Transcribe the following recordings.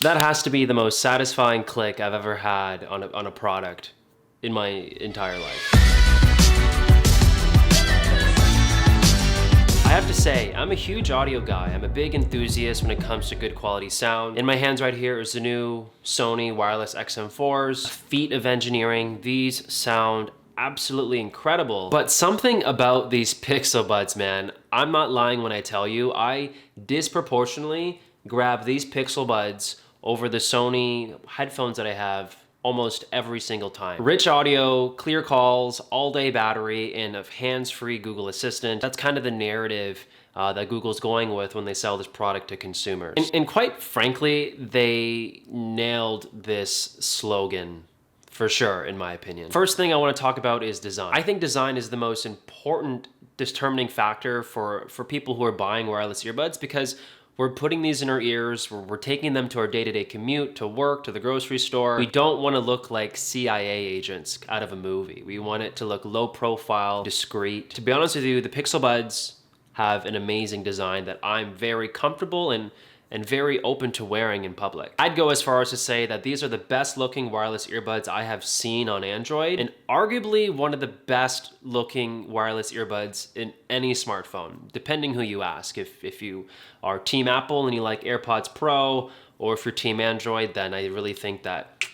That has to be the most satisfying click I've ever had on a product in my entire life. I have to say, I'm a huge audio guy. I'm a big enthusiast when it comes to good quality sound. In my hands right here is the new Sony wireless XM4s. A feat of engineering. These sound absolutely incredible. But something about these Pixel Buds, man, I'm not lying when I tell you, I disproportionately grab these Pixel Buds over the Sony headphones that I have almost every single time. Rich audio, clear calls, all-day battery, and a hands-free Google Assistant. That's kind of the narrative that Google's going with when they sell this product to consumers. And quite frankly, they nailed this slogan for sure, in my opinion. First thing I want to talk about is design. I think design is the most important determining factor for people who are buying wireless earbuds, because we're putting these in our ears, we're taking them to our day-to-day commute, to work, to the grocery store. We don't want to look like CIA agents out of a movie. We want it to look low profile, discreet. To be honest with you, the Pixel Buds have an amazing design that I'm very comfortable and very open to wearing in public. I'd go as far as to say that these are the best looking wireless earbuds I have seen on Android, and arguably one of the best looking wireless earbuds in any smartphone, depending who you ask. If you are Team Apple and you like AirPods Pro, or if you're Team Android, then I really think that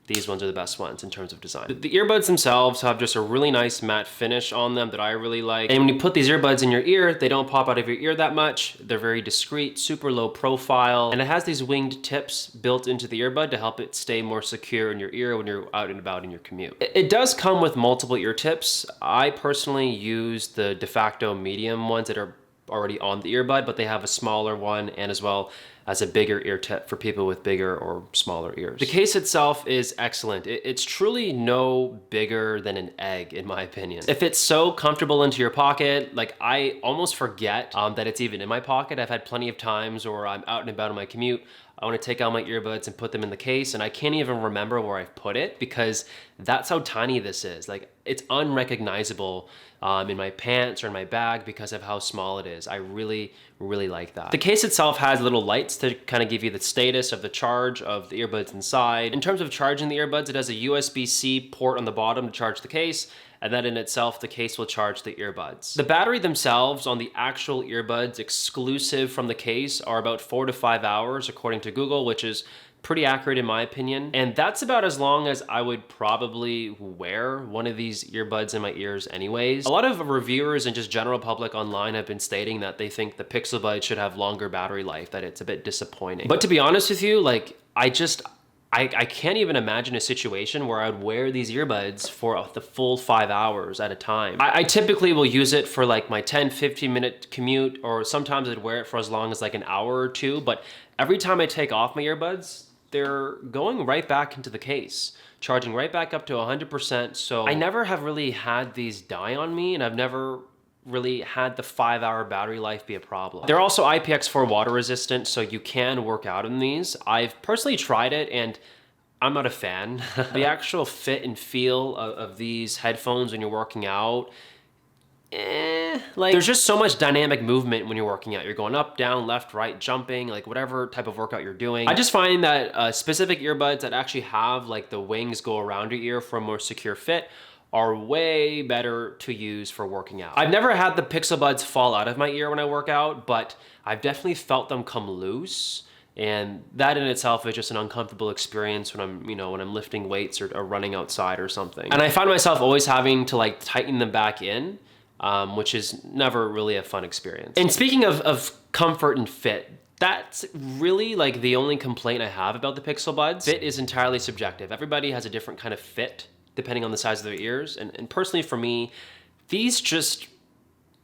these ones are the best ones in terms of design. The earbuds themselves have just a really nice matte finish on them that I really like. And when you put these earbuds in your ear, they don't pop out of your ear that much. They're very discreet, super low profile. And it has these winged tips built into the earbud to help it stay more secure in your ear when you're out and about in your commute. It does come with multiple ear tips. I personally use the de facto medium ones that are already on the earbud, but they have a smaller one and as well as a bigger ear tip for people with bigger or smaller ears. The case itself is excellent. It's truly no bigger than an egg, in my opinion. It fits so comfortable into your pocket, like I almost forget that it's even in my pocket. I've had plenty of times where I'm out and about on my commute, I want to take out my earbuds and put them in the case, and I can't even remember where I've put it because that's how tiny this is. Like, it's unrecognizable in my pants or in my bag because of how small it is. I really, really like that. The case itself has little lights to kind of give you the status of the charge of the earbuds inside. In terms of charging the earbuds, it has a USB-C port on the bottom to charge the case, and then in itself, the case will charge the earbuds. The battery themselves on the actual earbuds exclusive from the case are about 4 to 5 hours according to Google, which is pretty accurate in my opinion. And that's about as long as I would probably wear one of these earbuds in my ears anyways. A lot of reviewers and just general public online have been stating that they think the Pixel Buds should have longer battery life, that it's a bit disappointing. But to be honest with you, like, I can't even imagine a situation where I'd wear these earbuds for the full 5 hours at a time. I typically will use it for like my 10-15 minute commute, or sometimes I'd wear it for as long as like an hour or two, but every time I take off my earbuds, they're going right back into the case, charging right back up to 100%. So I never have really had these die on me, and I've never really had the 5 hour battery life be a problem. They're also IPX4 water resistant, so you can work out in these. I've personally tried it and I'm not a fan. The actual fit and feel of these headphones when you're working out, like, there's just so much dynamic movement when you're working out. You're going up, down, left, right, jumping, like whatever type of workout you're doing. I just find that specific earbuds that actually have like the wings go around your ear for a more secure fit are way better to use for working out. I've never had the Pixel Buds fall out of my ear when I work out, but I've definitely felt them come loose. And that in itself is just an uncomfortable experience when I'm, when I'm lifting weights or running outside or something. And I find myself always having to like tighten them back in, which is never really a fun experience. And speaking of comfort and fit, that's really like the only complaint I have about the Pixel Buds. Fit is entirely subjective. Everybody has a different kind of fit depending on the size of their ears. And personally for me, these just,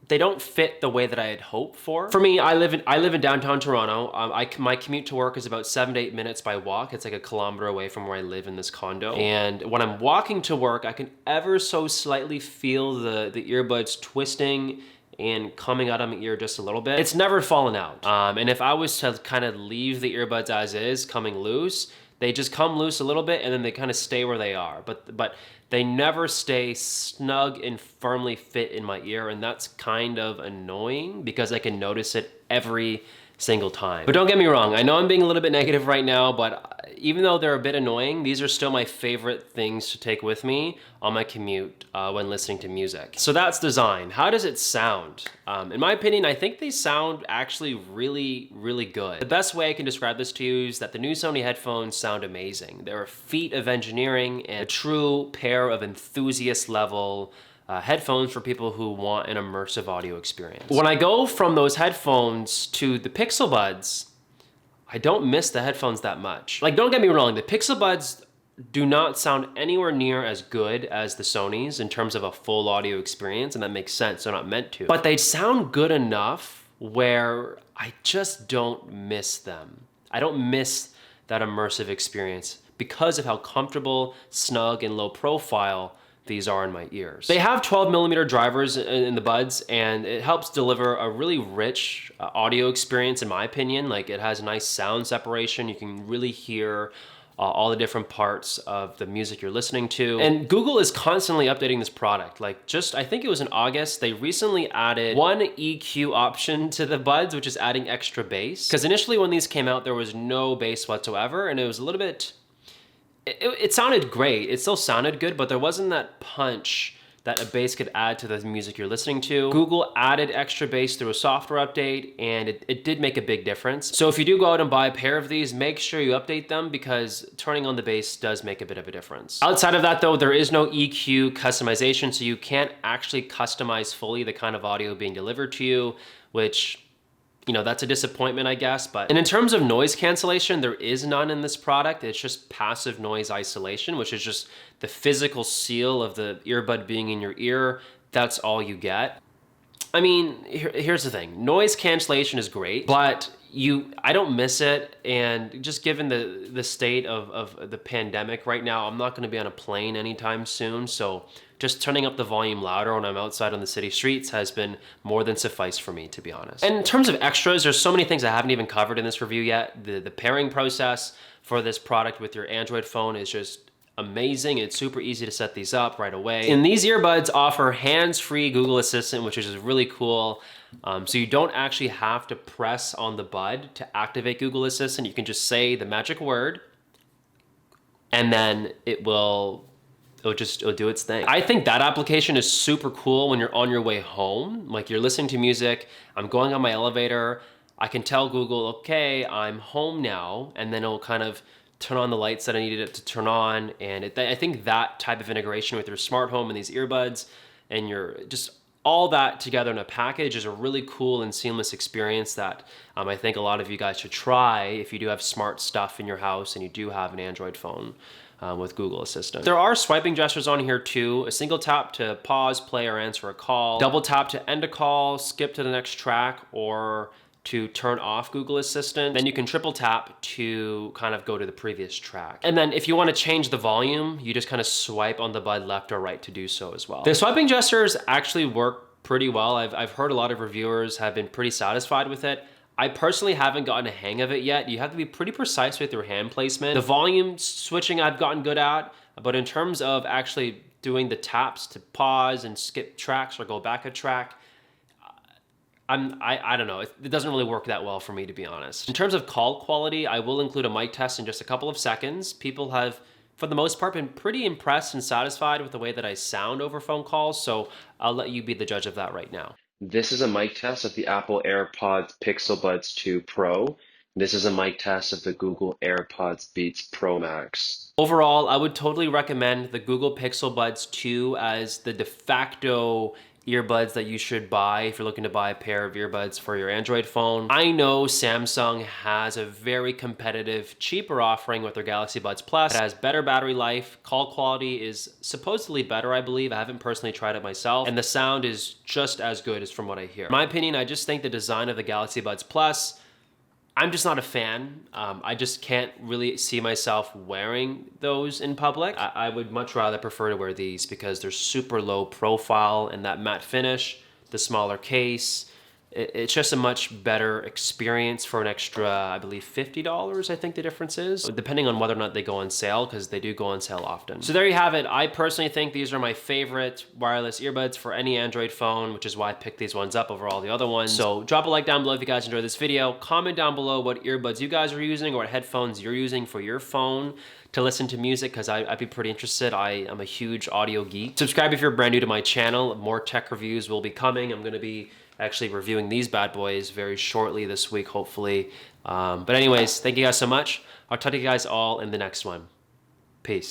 they don't fit the way that I had hoped for. For me, I live in downtown Toronto. My commute to work is about 7 to 8 minutes by walk. It's like a kilometer away from where I live in this condo. And when I'm walking to work, I can ever so slightly feel the earbuds twisting and coming out of my ear just a little bit. It's never fallen out. And if I was to kind of leave the earbuds as is, coming loose, they just come loose a little bit and then they kind of stay where they are. But they never stay snug and firmly fit in my ear, and that's kind of annoying because I can notice it every single time. But don't get me wrong, I know I'm being a little bit negative right now, but even though they're a bit annoying, these are still my favorite things to take with me on my commute when listening to music. So that's design. How does it sound? In my opinion, I think they sound actually really, really good. The best way I can describe this to you is that the new Sony headphones sound amazing. They're a feat of engineering and a true pair of enthusiast level headphones for people who want an immersive audio experience. When I go from those headphones to the Pixel Buds, I don't miss the headphones that much. Like, don't get me wrong, the Pixel Buds do not sound anywhere near as good as the Sonys in terms of a full audio experience, and that makes sense, they're not meant to. But they sound good enough where I just don't miss them. I don't miss that immersive experience because of how comfortable, snug, and low profile these are in my ears. They have 12mm drivers in the buds, and it helps deliver a really rich audio experience in my opinion. Like, it has nice sound separation. You can really hear all the different parts of the music you're listening to. And Google is constantly updating this product. Like, just, I think it was in August, they recently added one EQ option to the buds, which is adding extra bass. Because initially when these came out, there was no bass whatsoever, and it was a little bit, it sounded great. It still sounded good, but there wasn't that punch that a bass could add to the music you're listening to. Google added extra bass through a software update, and it did make a big difference. So if you do go out and buy a pair of these, make sure you update them because turning on the bass does make a bit of a difference. Outside of that though, there is no EQ customization, so you can't actually customize fully the kind of audio being delivered to you, which, you know, that's a disappointment, I guess. And in terms of noise cancellation, there is none in this product. It's just passive noise isolation, which is just the physical seal of the earbud being in your ear. That's all you get. I mean, here's the thing. Noise cancellation is great, but I don't miss it. And just given the state of the pandemic right now, I'm not gonna be on a plane anytime soon. So just turning up the volume louder when I'm outside on the city streets has been more than suffice for me, to be honest. And in terms of extras, there's so many things I haven't even covered in this review yet. The pairing process for this product with your Android phone is just amazing. It's super easy to set these up right away. And these earbuds offer hands-free Google Assistant, which is really cool. So you don't actually have to press on the bud to activate Google Assistant. You can just say the magic word, and then it'll do its thing. I think that application is super cool when you're on your way home. Like, you're listening to music, I'm going on my elevator, I can tell Google, okay, I'm home now, and then it'll kind of turn on the lights that I needed it to turn on. And I think that type of integration with your smart home and these earbuds and just all that together in a package is a really cool and seamless experience that I think a lot of you guys should try if you do have smart stuff in your house and you do have an Android phone with Google Assistant. There are swiping gestures on here too. A single tap to pause, play, or answer a call. Double tap to end a call, skip to the next track, or to turn off Google Assistant. Then you can triple tap to kind of go to the previous track. And then if you want to change the volume, you just kind of swipe on the bud left or right to do so as well. The swiping gestures actually work pretty well. I've heard a lot of reviewers have been pretty satisfied with it. I personally haven't gotten a hang of it yet. You have to be pretty precise with your hand placement. The volume switching I've gotten good at, but in terms of actually doing the taps to pause and skip tracks or go back a track, I don't know. It doesn't really work that well for me, to be honest. In terms of call quality, I will include a mic test in just a couple of seconds. People have, for the most part, been pretty impressed and satisfied with the way that I sound over phone calls, so I'll let you be the judge of that right now. This is a mic test of the Apple AirPods Pixel Buds 2 Pro. This is a mic test of the Google AirPods Beats Pro Max. Overall, I would totally recommend the Google Pixel Buds 2 as the de facto earbuds that you should buy if you're looking to buy a pair of earbuds for your Android phone. I know Samsung has a very competitive, cheaper offering with their Galaxy Buds Plus. It has better battery life. Call quality is supposedly better, I believe. I haven't personally tried it myself. And the sound is just as good as from what I hear. In my opinion, I just think the design of the Galaxy Buds Plus, I'm just not a fan. I just can't really see myself wearing those in public. I would much rather prefer to wear these because they're super low profile, and that matte finish, the smaller case, It's just a much better experience for an extra, I believe, $50, I think the difference is, depending on whether or not they go on sale, because they do go on sale often. So there you have it. I personally think these are my favorite wireless earbuds for any Android phone, which is why I picked these ones up over all the other ones. So drop a like down below if you guys enjoyed this video. Comment down below what earbuds you guys are using or what headphones you're using for your phone to listen to music, because I'd be pretty interested. I am a huge audio geek. Subscribe if you're brand new to my channel. More tech reviews will be coming. I'm gonna be actually reviewing these bad boys very shortly this week, hopefully. But anyways, thank you guys so much. I'll talk to you guys all in the next one. Peace.